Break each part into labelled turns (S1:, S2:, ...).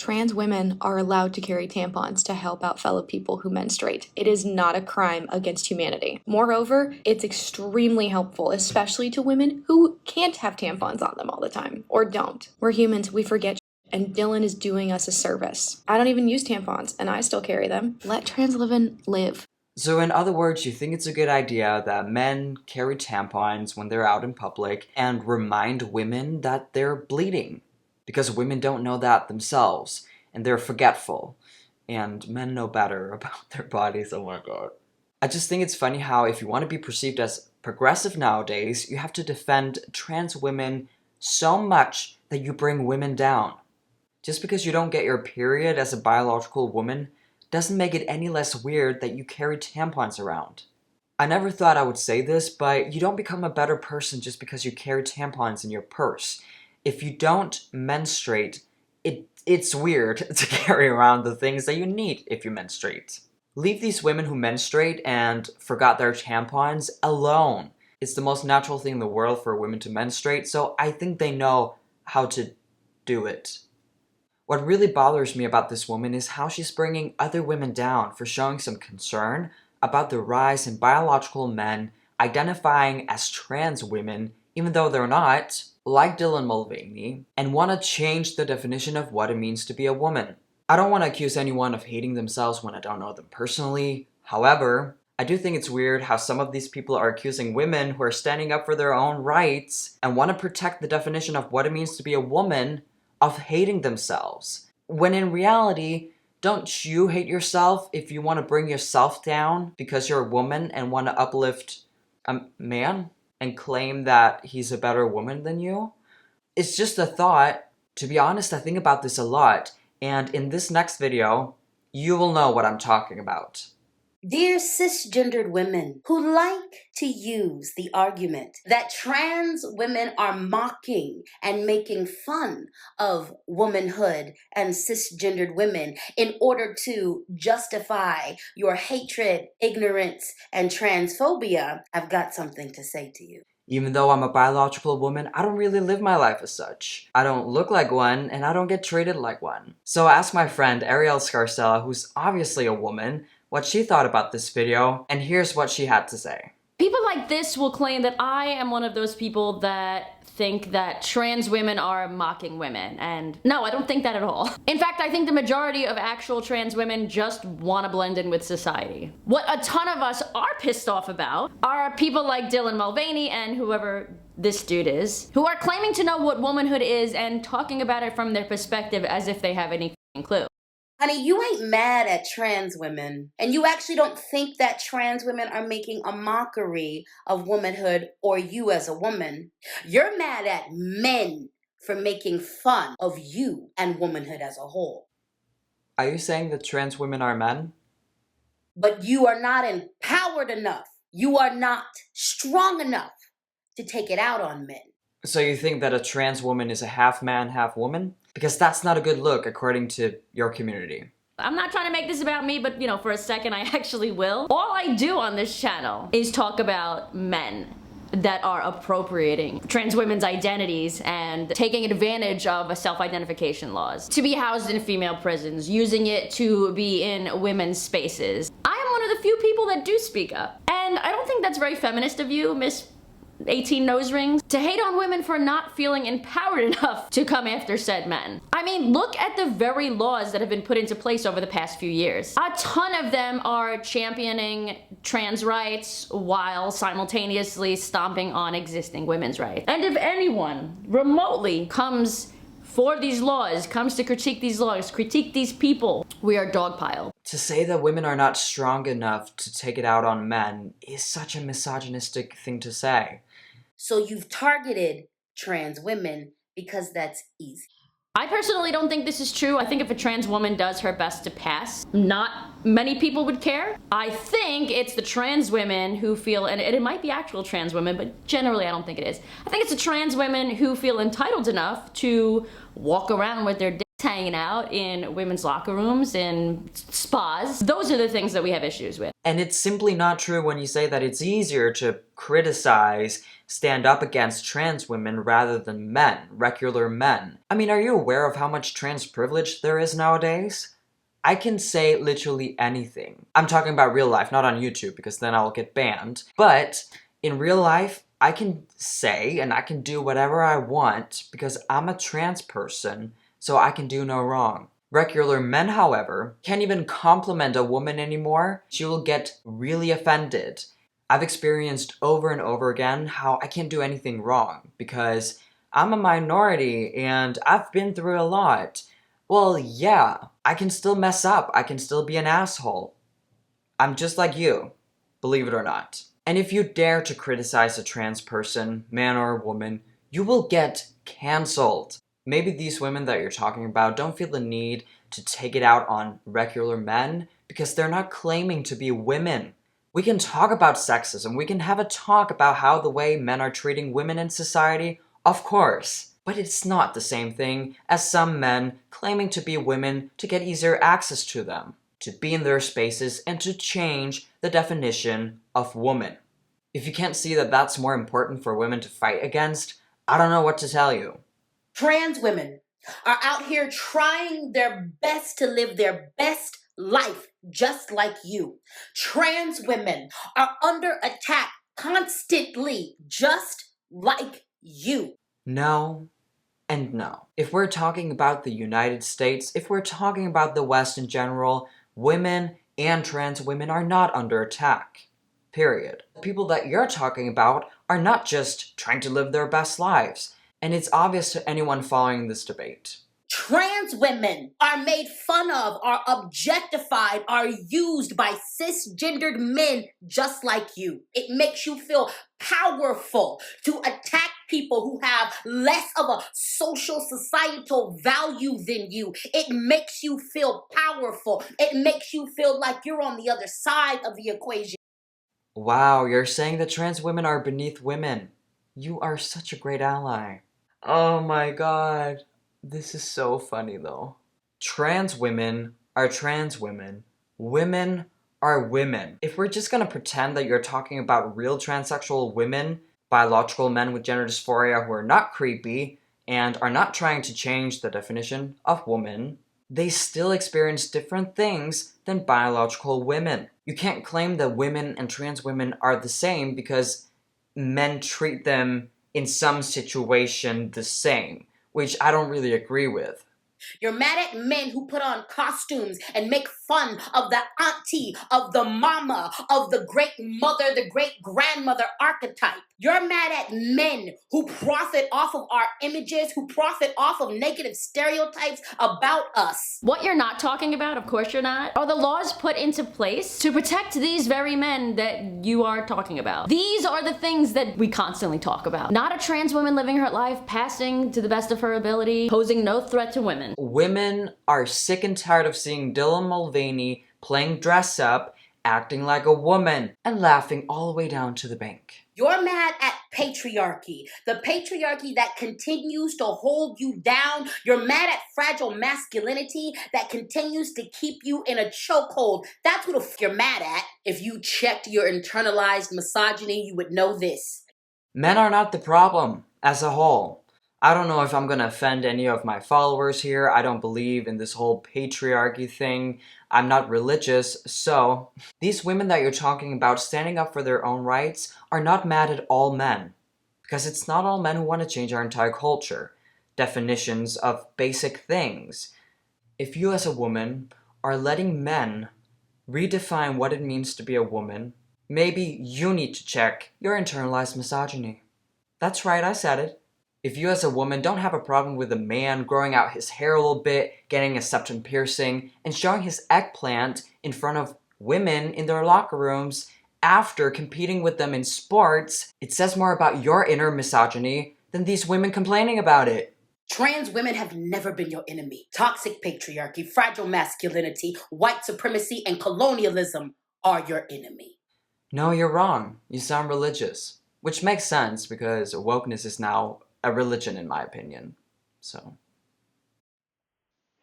S1: Trans women are allowed to carry tampons to help out fellow people who menstruate. It is not a crime against humanity. Moreover, it's extremely helpful, especially to women who can't have tampons on them all the time, or don't. We're humans, we forget, and Dylan is doing us a service. I don't even use tampons, and I still carry them. Let trans women live.
S2: So in other words, you think it's a good idea that men carry tampons when they're out in public and remind women that they're bleeding. Because women don't know that themselves, and they're forgetful. And men know better about their bodies, oh my god. I just think it's funny how if you want to be perceived as progressive nowadays, you have to defend trans women so much that you bring women down. Just because you don't get your period as a biological woman doesn't make it any less weird that you carry tampons around. I never thought I would say this, but you don't become a better person just because you carry tampons in your purse. If you don't menstruate, it's weird to carry around the things that you need if you menstruate. Leave these women who menstruate and forgot their tampons alone. It's the most natural thing in the world for women to menstruate, so I think they know how to do it. What really bothers me about this woman is how she's bringing other women down for showing some concern about the rise in biological men identifying as trans women, even though they're not, like Dylan Mulvaney, and want to change the definition of what it means to be a woman. I don't want to accuse anyone of hating themselves when I don't know them personally. However, I do think it's weird how some of these people are accusing women who are standing up for their own rights and want to protect the definition of what it means to be a woman of hating themselves. When in reality, don't you hate yourself if you want to bring yourself down because you're a woman and want to uplift a man and claim that he's a better woman than you? It's just a thought. To be honest, I think about this a lot, and in this next video, you will know what I'm talking about.
S3: Dear cisgendered women who like to use the argument that trans women are mocking and making fun of womanhood and cisgendered women in order to justify your hatred, ignorance, and transphobia, I've got something to say to you.
S2: Even though I'm a biological woman, I don't really live my life as such. I don't look like one, and I don't get treated like one. So I asked my friend Arielle Scarcella, who's obviously a woman, what she thought about this video, and here's what she had to say.
S4: People like this will claim that I am one of those people that think that trans women are mocking women, and no, I don't think that at all. In fact, I think the majority of actual trans women just want to blend in with society. What a ton of us are pissed off about are people like Dylan Mulvaney and whoever this dude is, who are claiming to know what womanhood is and talking about it from their perspective as if they have any clue.
S3: Honey, you ain't mad at trans women, and you actually don't think that trans women are making a mockery of womanhood or you as a woman. You're mad at men for making fun of you and womanhood as a whole.
S2: Are you saying that trans women are men?
S3: But you are not empowered enough. You are not strong enough to take it out on men.
S2: So you think that a trans woman is a half man, half woman? Because that's not a good look according to your community.
S4: I'm not trying to make this about me, but you know, for a second I actually will. All I do on this channel is talk about men that are appropriating trans women's identities and taking advantage of self-identification laws to be housed in female prisons, using it to be in women's spaces. I am one of the few people that do speak up. And I don't think that's very feminist of you, Miss 18 nose rings, to hate on women for not feeling empowered enough to come after said men. I mean, look at the very laws that have been put into place over the past few years. A ton of them are championing trans rights while simultaneously stomping on existing women's rights. And if anyone remotely comes for these laws, comes to critique these laws, critique these people, we are dogpiled.
S2: To say that women are not strong enough to take it out on men is such a misogynistic thing to say.
S3: So you've targeted trans women because that's easy.
S4: I personally don't think this is true. I think if a trans woman does her best to pass, not many people would care. I think it's the trans women who feel, and it might be actual trans women, but generally I don't think it is. I think it's the trans women who feel entitled enough to walk around with their hanging out in women's locker rooms and spas. Those are the things that we have issues with.
S2: And it's simply not true when you say that it's easier to criticize, stand up against trans women rather than men, regular men. I mean, are you aware of how much trans privilege there is nowadays? I can say literally anything. I'm talking about real life, not on YouTube, because then I'll get banned. But in real life, I can say and I can do whatever I want because I'm a trans person, so I can do no wrong. Regular men, however, can't even compliment a woman anymore. She will get really offended. I've experienced over and over again how I can't do anything wrong because I'm a minority and I've been through a lot. Well, yeah, I can still mess up. I can still be an asshole. I'm just like you, believe it or not. And if you dare to criticize a trans person, man or woman, you will get cancelled. Maybe these women that you're talking about don't feel the need to take it out on regular men because they're not claiming to be women. We can talk about sexism. We can have a talk about how the way men are treating women in society, of course. But it's not the same thing as some men claiming to be women to get easier access to them, to be in their spaces, and to change the definition of woman. If you can't see that that's more important for women to fight against, I don't know what to tell you.
S3: Trans women are out here trying their best to live their best life just like you. Trans women are under attack constantly just like you.
S2: No and no. If we're talking about the United States, if we're talking about the West in general, women and trans women are not under attack. Period. The people that you're talking about are not just trying to live their best lives. And it's obvious to anyone following this debate.
S3: Trans women are made fun of, are objectified, are used by cisgendered men just like you. It makes you feel powerful to attack people who have less of a social societal value than you. It makes you feel powerful. It makes you feel like you're on the other side of the equation.
S2: Wow, you're saying that trans women are beneath women. You are such a great ally. Oh my god. This is so funny though. Trans women are trans women. Women are women. If we're just gonna pretend that you're talking about real transsexual women, biological men with gender dysphoria who are not creepy, and are not trying to change the definition of woman, they still experience different things than biological women. You can't claim that women and trans women are the same because men treat them in some situation the same, which I don't really agree with.
S3: You're mad at men who put on costumes and make fun of the auntie, of the mama, of the great mother, the great grandmother archetype. You're mad at men who profit off of our images, who profit off of negative stereotypes about us.
S4: What you're not talking about, of course you're not, are the laws put into place to protect these very men that you are talking about. These are the things that we constantly talk about. Not a trans woman living her life, passing to the best of her ability, posing no threat to women.
S2: Women are sick and tired of seeing Dylan Mulvaney playing dress up, acting like a woman, and laughing all the way down to the bank.
S3: You're mad at patriarchy, the patriarchy that continues to hold you down. You're mad at fragile masculinity that continues to keep you in a chokehold. That's who the f you're mad at. If you checked your internalized misogyny, you would know this.
S2: Men are not the problem, as a whole. I don't know if I'm gonna offend any of my followers here. I don't believe in this whole patriarchy thing. I'm not religious, so these women that you're talking about standing up for their own rights are not mad at all men. Because it's not all men who want to change our entire culture. Definitions of basic things. If you as a woman are letting men redefine what it means to be a woman, maybe you need to check your internalized misogyny. That's right, I said it. If you as a woman don't have a problem with a man growing out his hair a little bit, getting a septum piercing, and showing his eggplant in front of women in their locker rooms after competing with them in sports, it says more about your inner misogyny than these women complaining about it.
S3: Trans women have never been your enemy. Toxic patriarchy, fragile masculinity, white supremacy, and colonialism are your enemy.
S2: No, you're wrong. You sound religious. Which makes sense because wokeness is now a religion in my opinion. So...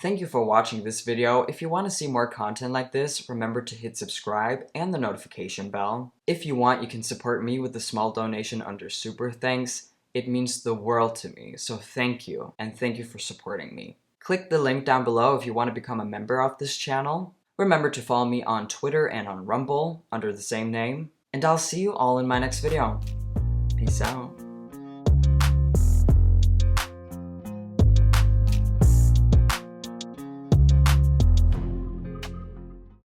S2: Thank you for watching this video. If you want to see more content like this, remember to hit subscribe and the notification bell. If you want, you can support me with a small donation under Super Thanks. It means the world to me, so thank you, and thank you for supporting me. Click the link down below if you want to become a member of this channel. Remember to follow me on Twitter and on Rumble under the same name. And I'll see you all in my next video. Peace out.